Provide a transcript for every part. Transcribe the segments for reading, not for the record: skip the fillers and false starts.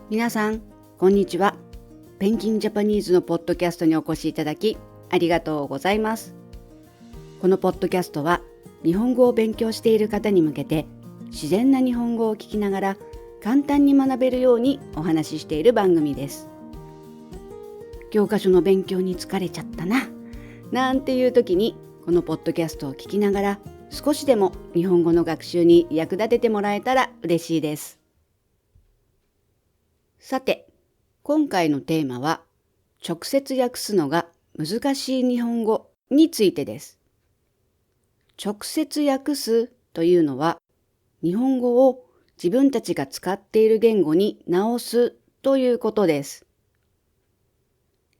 皆さん、こんにちは。ペンギンジャパニーズのポッドキャストにお越しいただきありがとうございます。このポッドキャストは日本語を勉強している方に向けて自然な日本語を聞きながら簡単に学べるようにお話ししている番組です。教科書の勉強に疲れちゃったな、なんていう時にこのポッドキャストを聞きながら少しでも日本語の学習に役立ててもらえたら嬉しいです。さて、今回のテーマは直接訳すのが難しい日本語についてです。直接訳すというのは日本語を自分たちが使っている言語に直すということです。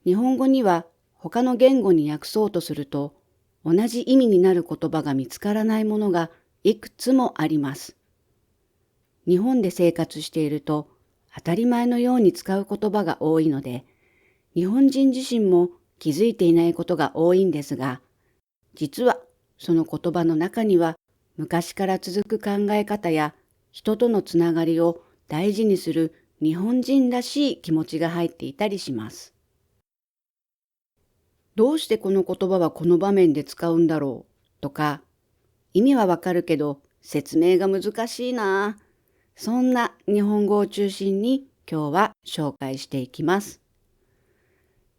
日本語には他の言語に訳そうとすると同じ意味になる言葉が見つからないものがいくつもあります。日本で生活していると当たり前のように使う言葉が多いので、日本人自身も気づいていないことが多いんですが、実はその言葉の中には昔から続く考え方や人とのつながりを大事にする日本人らしい気持ちが入っていたりします。どうしてこの言葉はこの場面で使うんだろうとか、意味はわかるけど説明が難しいな、そんな日本語を中心に今日は紹介していきます。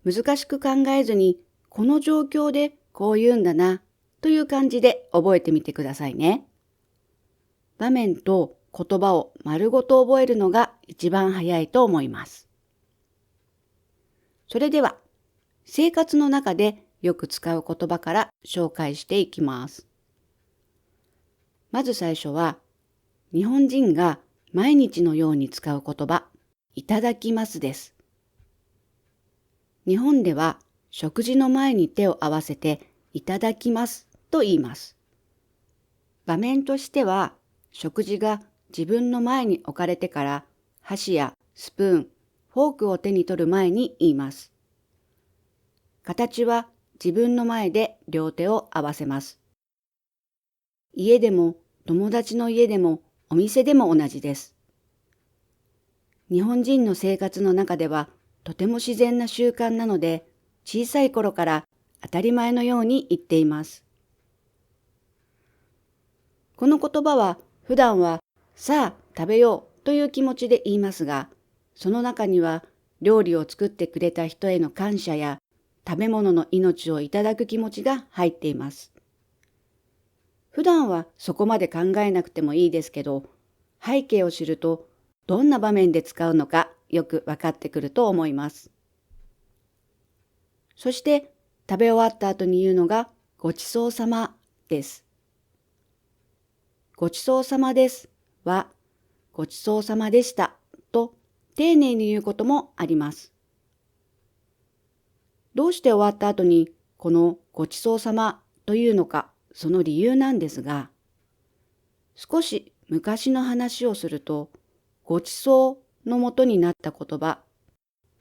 難しく考えずに、この状況でこう言うんだなという感じで覚えてみてくださいね。場面と言葉を丸ごと覚えるのが一番早いと思います。それでは、生活の中でよく使う言葉から紹介していきます。まず最初は、日本人が毎日のように使う言葉、いただきますです。日本では食事の前に手を合わせていただきますと言います。場面としては、食事が自分の前に置かれてから箸やスプーン、フォークを手に取る前に言います。形は自分の前で両手を合わせます。家でも友達の家でもお店でも同じです。日本人の生活の中ではとても自然な習慣なので、小さい頃から当たり前のように言っています。この言葉は普段はさあ食べようという気持ちで言いますが、その中には料理を作ってくれた人への感謝や食べ物の命をいただく気持ちが入っています。普段はそこまで考えなくてもいいですけど、背景を知るとどんな場面で使うのかよく分かってくると思います。そして食べ終わった後に言うのがごちそうさまです。ごちそうさまですはごちそうさまでしたと丁寧に言うこともあります。どうして終わった後にこのごちそうさまというのか、その理由なんですが、少し昔の話をすると、ごちそうの元になった言葉、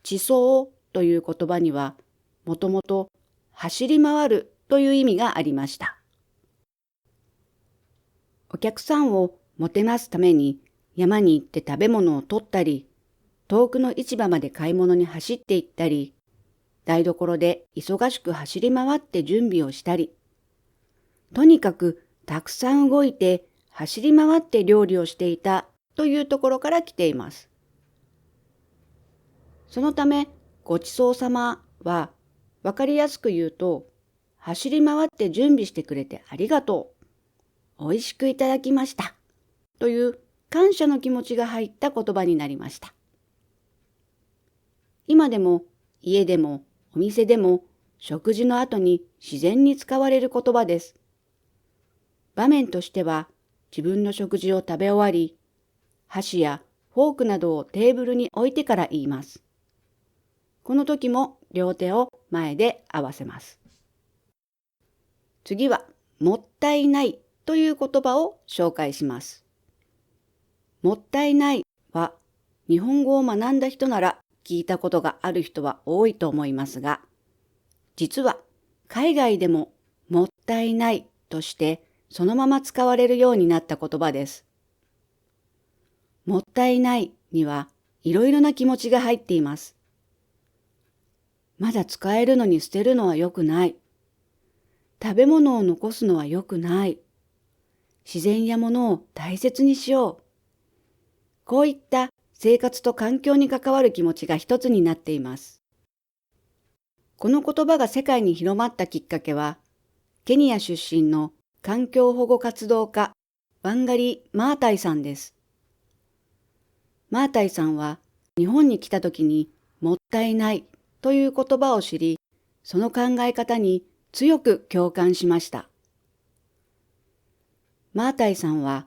地そうという言葉には、もともと走り回るという意味がありました。お客さんをもてなすために山に行って食べ物を取ったり、遠くの市場まで買い物に走って行ったり、台所で忙しく走り回って準備をしたり、とにかくたくさん動いて走り回って料理をしていたというところから来ています。そのため、ごちそうさまはわかりやすく言うと、走り回って準備してくれてありがとう、おいしくいただきましたという感謝の気持ちが入った言葉になりました。今でも家でもお店でも食事の後に自然に使われる言葉です。場面としては自分の食事を食べ終わり、箸やフォークなどをテーブルに置いてから言います。この時も両手を前で合わせます。次はもったいないという言葉を紹介します。もったいないは日本語を学んだ人なら聞いたことがある人は多いと思いますが、実は海外でももったいないとしてそのまま使われるようになった言葉です。もったいないにはいろいろな気持ちが入っています。まだ使えるのに捨てるのは良くない。食べ物を残すのは良くない。自然や物を大切にしよう。こういった生活と環境に関わる気持ちが一つになっています。この言葉が世界に広まったきっかけは、ケニア出身の環境保護活動家、ワンガリー・マータイさんです。マータイさんは日本に来た時にもったいないという言葉を知り、その考え方に強く共感しました。マータイさんは、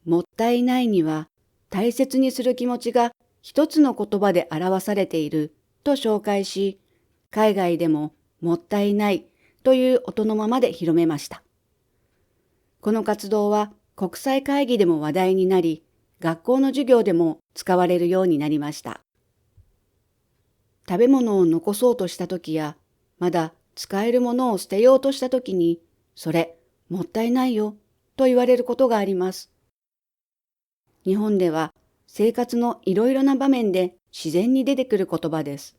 もったいないには大切にする気持ちが一つの言葉で表されていると紹介し、海外でももったいないという音のままで広めました。この活動は国際会議でも話題になり、学校の授業でも使われるようになりました。食べ物を残そうとしたときや、まだ使えるものを捨てようとしたときに、それもったいないよと言われることがあります。日本では生活のいろいろな場面で自然に出てくる言葉です。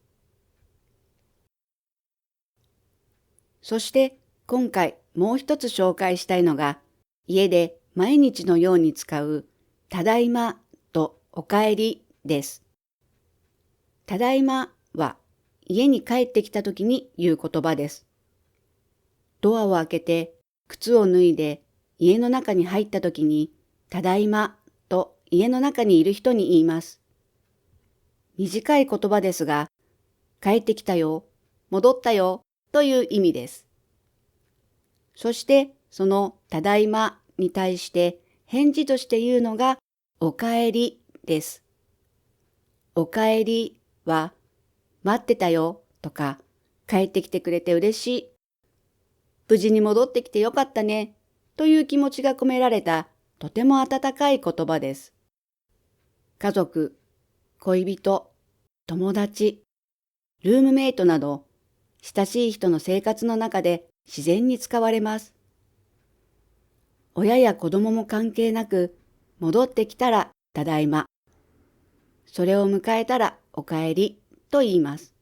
そして今回もう一つ紹介したいのが、家で毎日のように使うただいまとおかえりです。ただいまは家に帰ってきた時に言う言葉です。ドアを開けて靴を脱いで家の中に入った時にただいまと家の中にいる人に言います。短い言葉ですが、帰ってきたよ、戻ったよという意味です。そしてそのただいまに対して返事として言うのがおかえりです。おかえりは待ってたよとか帰ってきてくれて嬉しい。無事に戻ってきてよかったねという気持ちが込められたとても温かい言葉です。家族、恋人、友達、ルームメイトなど親しい人の生活の中で自然に使われます。親や子供も関係なく、戻ってきたらただいま。それを迎えたらおかえりと言います。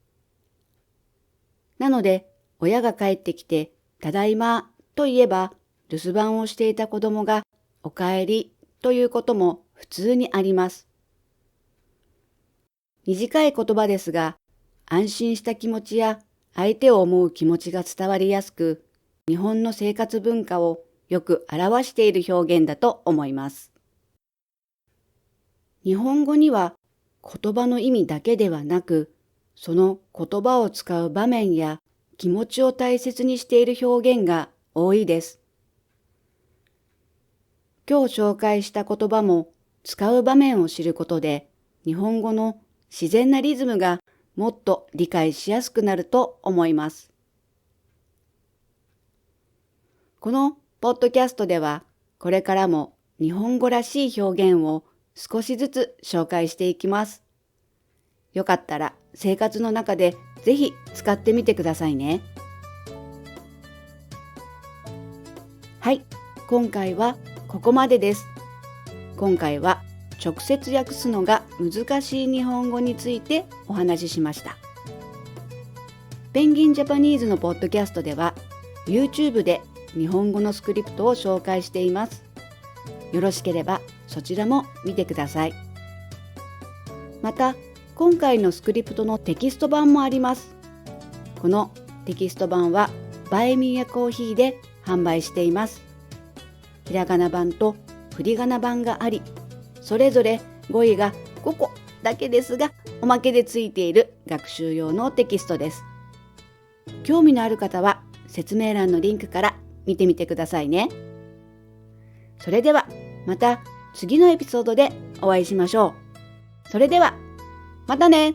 なので、親が帰ってきてただいまと言えば、留守番をしていた子供がおかえりということも普通にあります。短い言葉ですが、安心した気持ちや相手を思う気持ちが伝わりやすく、日本の生活文化をよく表している表現だと思います。日本語には言葉の意味だけではなく、その言葉を使う場面や気持ちを大切にしている表現が多いです。今日紹介した言葉も使う場面を知ることで、日本語の自然なリズムがもっと理解しやすくなると思います。このポッドキャストでは、これからも日本語らしい表現を少しずつ紹介していきます。よかったら生活の中でぜひ使ってみてくださいね。はい、今回はここまでです。今回は直接訳すのが難しい日本語についてお話ししました。ペンギンジャパニーズのポッドキャストでは YouTube で日本語のスクリプトを紹介しています。よろしければそちらも見てください。また、今回のスクリプトのテキスト版もあります。このテキスト版はバイミーやコーヒーで販売しています。ひらがな版と振り仮名版があり、それぞれ語彙が5個だけですが、おまけでついている学習用のテキストです。興味のある方は説明欄のリンクから見てみてくださいね。それではまた次のエピソードでお会いしましょう。それではまたね。